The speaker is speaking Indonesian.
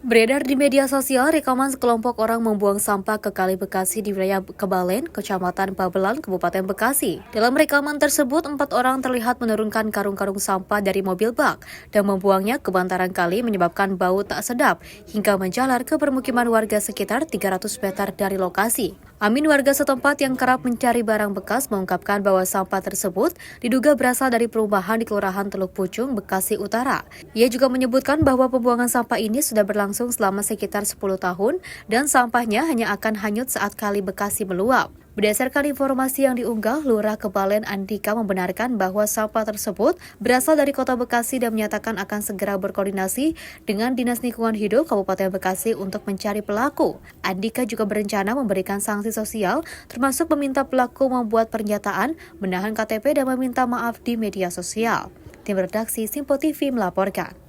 Beredar di media sosial rekaman sekelompok orang membuang sampah ke Kali Bekasi di wilayah Kebalen, Kecamatan Babelan, Kabupaten Bekasi. Dalam rekaman tersebut, 4 orang terlihat menurunkan karung-karung sampah dari mobil bak dan membuangnya ke bantaran kali menyebabkan bau tak sedap hingga menjalar ke permukiman warga sekitar 300 meter dari lokasi. Amin, warga setempat yang kerap mencari barang bekas, mengungkapkan bahwa sampah tersebut diduga berasal dari perumahan di Kelurahan Teluk Pucung, Bekasi Utara. Ia juga menyebutkan bahwa pembuangan sampah ini sudah berlangsung selama sekitar 10 tahun dan sampahnya hanya akan hanyut saat Kali Bekasi meluap. Berdasarkan informasi yang diunggah, Lurah Kebalen Andika membenarkan bahwa sampah tersebut berasal dari Kota Bekasi dan menyatakan akan segera berkoordinasi dengan Dinas Lingkungan Hidup Kabupaten Bekasi untuk mencari pelaku. Andika juga berencana memberikan sanksi sosial, termasuk meminta pelaku membuat pernyataan, menahan KTP dan meminta maaf di media sosial. Tim redaksi Simpo TV melaporkan.